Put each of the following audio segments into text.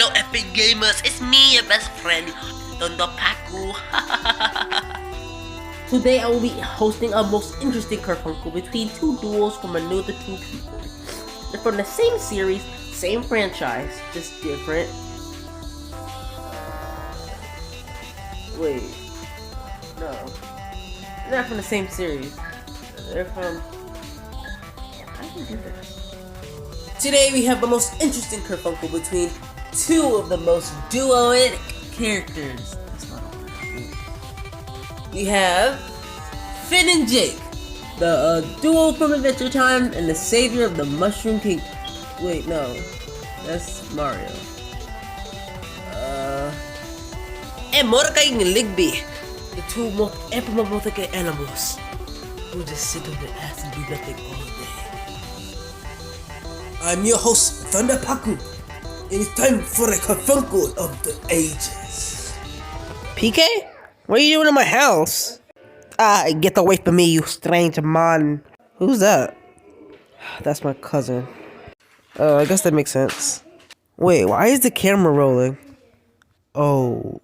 Hello epic gamers, it's me, your best friend, Tondo Paku. Today I will be hosting a most interesting kerfuffle between two duos from another two people. They're from the same series, same franchise, just different. Wait, no, they're not from the same series. They're from... I can do this. Today we have the most interesting kerfuffle between two of the most duoic characters. We have Finn and Jake, the duo from Adventure Time and the savior of the Mushroom Kingdom. Wait, no, that's Mario. And Mordecai and Rigby, the two most epic animals who just sit on their ass and do nothing all day. I'm your host, Thunder Paku. It is time for a kerfuffle of the ages. PK? What are you doing in my house? Get away from me, you strange man. Who's that? That's my cousin. I guess that makes sense. Wait, why is the camera rolling? Oh,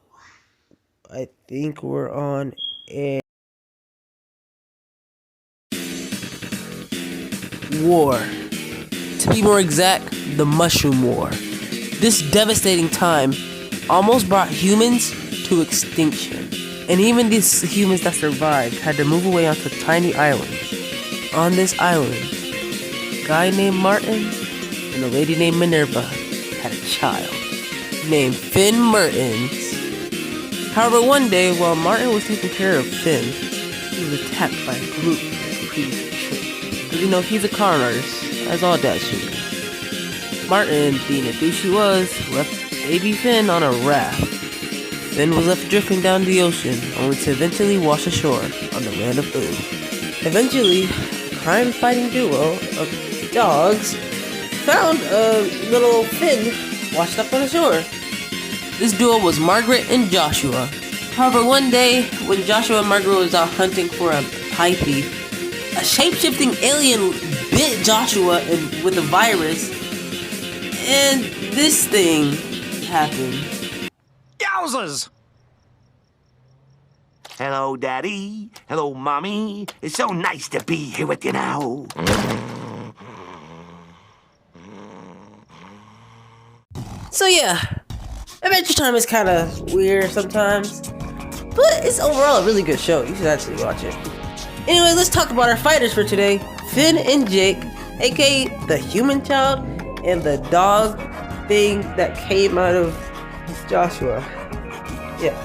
I think we're on a war. To be more exact, the Mushroom War. This devastating time almost brought humans to extinction. And even these humans that survived had to move away onto tiny islands. On this island, a guy named Martin and a lady named Minerva had a child named Finn Mertens. However, one day while Martin was taking care of Finn, he was attacked by a group of previous trip. Because you know, he's a con artist, as all dads should be. Martin, being a douche he was, left baby Finn on a raft. Finn was left drifting down the ocean, only to eventually wash ashore on the land of Ood. Eventually, a crime-fighting duo of dogs found a little Finn washed up on the shore. This duo was Margaret and Joshua. However, one day, when Joshua and Margaret was out hunting for a pie thief, a shape-shifting alien bit Joshua with a virus, and this thing happened. Yowzers! Hello, Daddy. Hello, Mommy. It's so nice to be here with you now. So yeah, Adventure Time is kind of weird sometimes, but it's overall a really good show. You should actually watch it. Anyway, let's talk about our fighters for today. Finn and Jake, aka the human child and the dog thing that came out of Joshua. Yeah.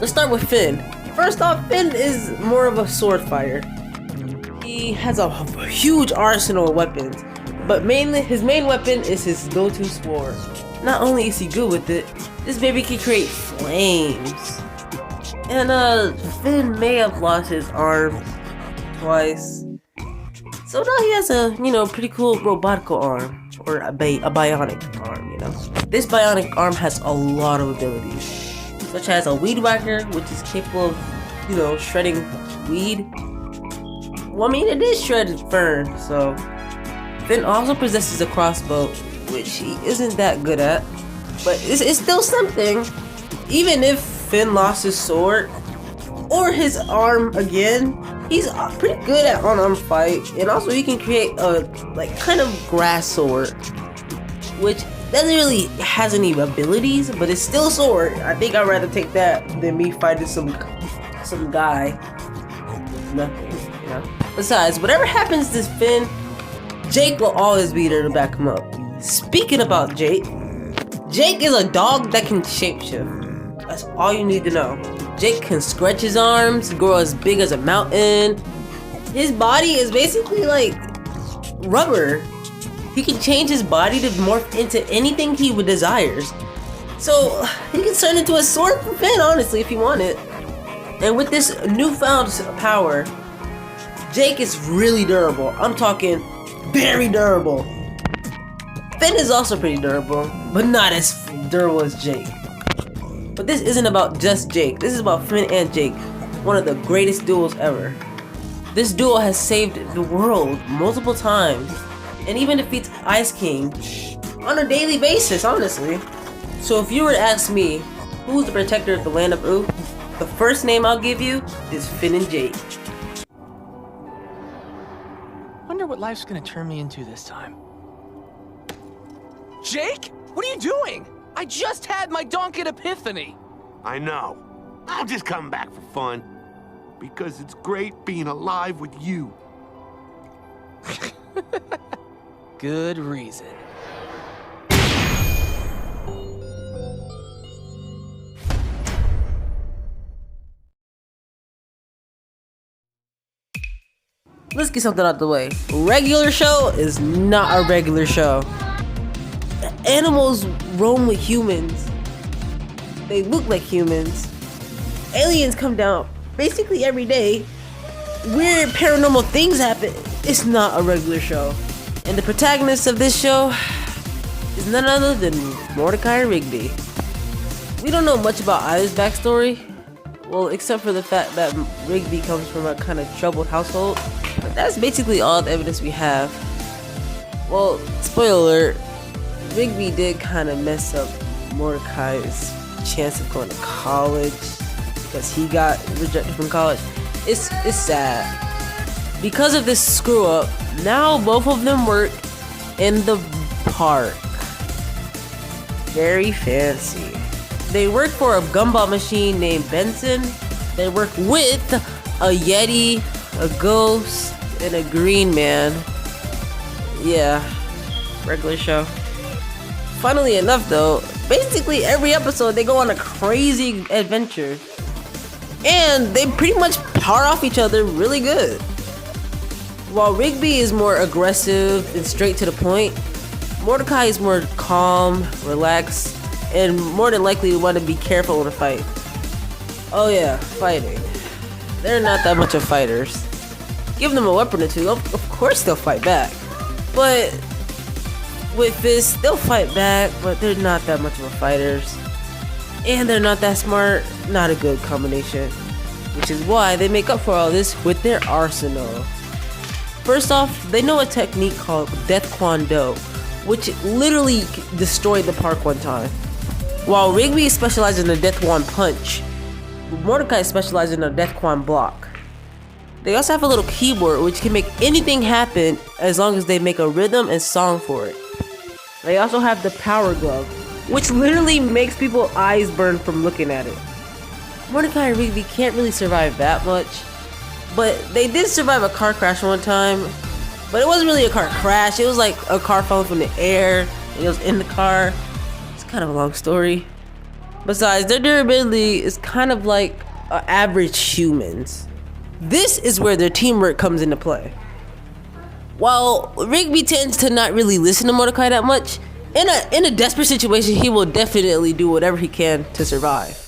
Let's start with Finn. First off, Finn is more of a sword fighter. He has a huge arsenal of weapons, but mainly his main weapon is his go-to sword. Not only is he good with it, this baby can create flames. And Finn may have lost his arm twice. So now he has a, pretty cool robotical arm, or a bionic arm, This bionic arm has a lot of abilities, such as a weed whacker, which is capable of, shredding weed. Well, I mean, it is shredded fern, so. Finn also possesses a crossbow, which he isn't that good at, but it's still something. Even if Finn lost his sword, or his arm again, he's pretty good at on-arm fight, and also he can create a kind of grass sword, which doesn't really has any abilities, but it's still a sword. I think I'd rather take that than me fighting some guy with nothing, Besides, whatever happens to Finn, Jake will always be there to back him up. Speaking about Jake is a dog that can shapeshift. That's all you need to know. Jake can stretch his arms, grow as big as a mountain. His body is basically like rubber. He can change his body to morph into anything he would desires. So he can turn into a sword for Finn, honestly, if he wanted. And with this newfound power, Jake is really durable. I'm talking very durable. Finn is also pretty durable, but not as durable as Jake. But this isn't about just Jake. This is about Finn and Jake, one of the greatest duos ever. This duo has saved the world multiple times, and even defeats Ice King on a daily basis, honestly. So if you were to ask me, who's the protector of the land of Ooh, the first name I'll give you is Finn and Jake. Wonder what life's gonna turn me into this time. Jake? What are you doing? I just had my donkey epiphany. I know. I'll just come back for fun. Because it's great being alive with you. Good reason. Let's get something out the way. Regular show is not a regular show. Animals roam with humans. They look like humans. Aliens come down basically every day. Weird paranormal things happen. It's not a regular show. And the protagonist of this show is none other than Mordecai and Rigby. We don't know much about either's backstory. Well, except for the fact that Rigby comes from a kind of troubled household. But that's basically all the evidence we have. Well, spoiler alert, Rigby did kind of mess up Mordecai's chance of going to college because he got rejected from college. It's sad. Because of this screw up, now both of them work in the park. Very fancy. They work for a gumball machine named Benson. They work with a Yeti, a ghost, and a green man. Yeah, regular show. Funnily enough though, basically every episode they go on a crazy adventure. And they pretty much power off each other really good. While Rigby is more aggressive and straight to the point, Mordecai is more calm, relaxed, and more than likely want to be careful in a fight. Oh yeah, fighting. They're not that much of fighters. Give them a weapon or two, of course they'll fight back. But with this, they'll fight back, but they're not that much of a fighters. And they're not that smart, not a good combination. Which is why they make up for all this with their arsenal. First off, they know a technique called Death Kwon Do, which literally destroyed the park one time. While Rigby specializes in the Death Kwon Punch, Mordecai specializes in the Death Kwon Block. They also have a little keyboard which can make anything happen as long as they make a rhythm and song for it. They also have the Power Glove, which literally makes people's eyes burn from looking at it. Mordecai and Rigby can't really survive that much, but they did survive a car crash one time. But it wasn't really a car crash, it was like a car falling from the air, and it was in the car. It's kind of a long story. Besides, their durability is kind of like average humans. This is where their teamwork comes into play. While Rigby tends to not really listen to Mordecai that much, in a desperate situation, he will definitely do whatever he can to survive.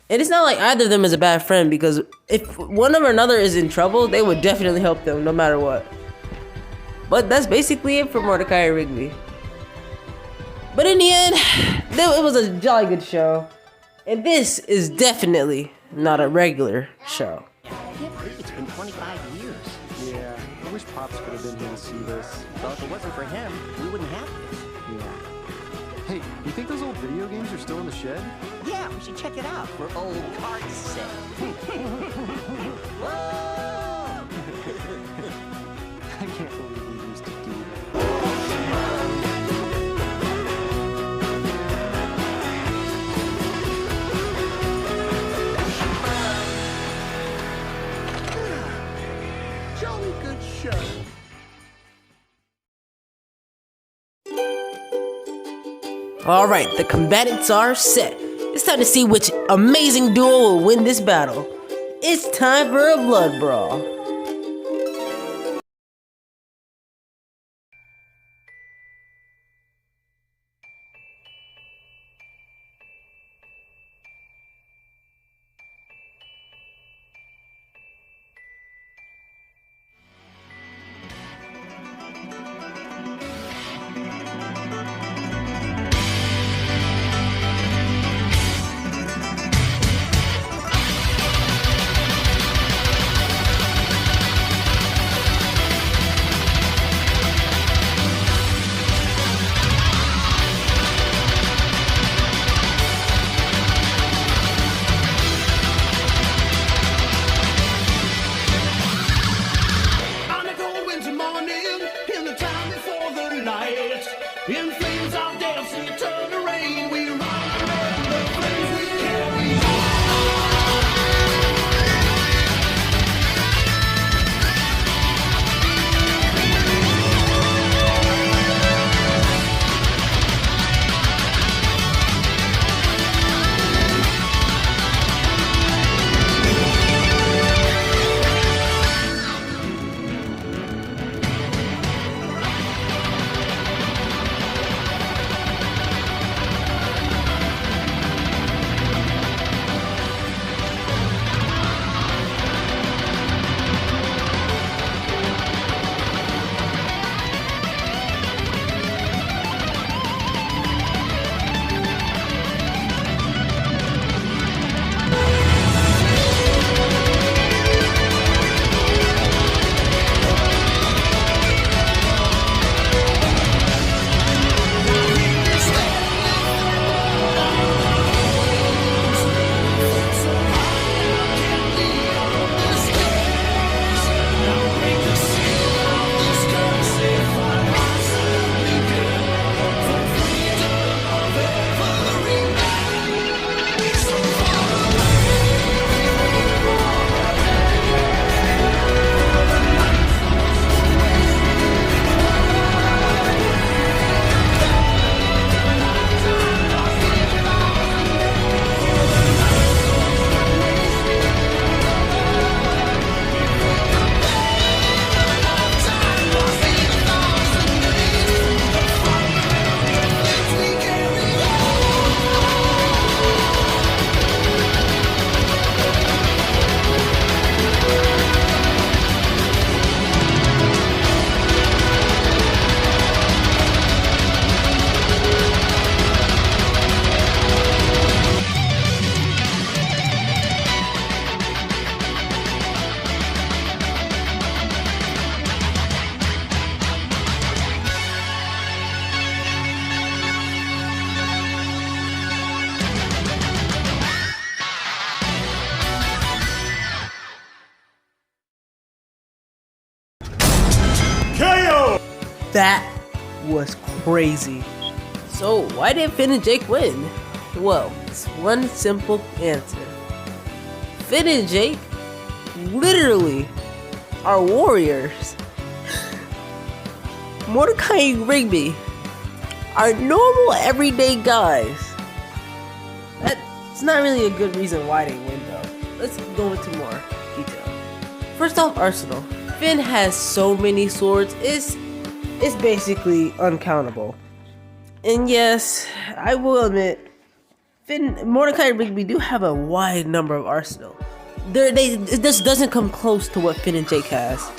And it's not like either of them is a bad friend, because if one or another is in trouble, they would definitely help them no matter what. But that's basically it for Mordecai and Rigby. But in the end, it was a jolly good show. And this is definitely not a regular show. I can't believe it's been 25 years. Yeah, I wish Pops could have been here to see this. Well, if it wasn't for him, we wouldn't have this. Yeah. Hey, you think those old video games are still in the shed? Yeah, we should check it out for old card set. I can't believe we used to do that. Jolly good show. Alright, the combatants are set. It's time to see which amazing duo will win this battle. It's time for a blood brawl. In flames of death in the eternal rain, we run around the flames we carry. That was crazy. So why did Finn and Jake win? Well, it's one simple answer. Finn and Jake literally are warriors. Mordecai and Rigby are normal everyday guys. That's not really a good reason why they win though. Let's go into more detail. First off, arsenal. Finn has so many swords, it's basically uncountable. And yes, I will admit, Mordecai and Rigby do have a wide number of arsenal. It just doesn't come close to what Finn and Jake has.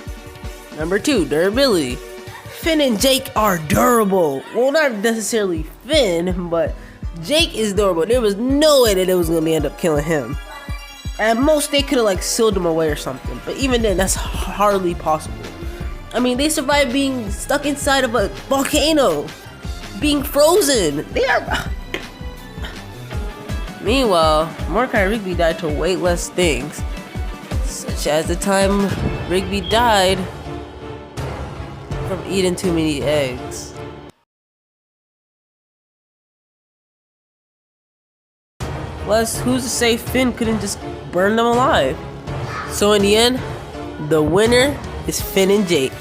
Number 2, durability. Finn and Jake are durable. Well, not necessarily Finn, but Jake is durable. There was no way that it was gonna end up killing him. At most, they could have like sealed him away or something. But even then, that's hardly possible. I mean, they survived being stuck inside of a volcano, being frozen. They are. Meanwhile, Mordecai and Rigby died to way less things, such as the time Rigby died from eating too many eggs. Plus, who's to say Finn couldn't just burn them alive? So in the end, the winner is Finn and Jake.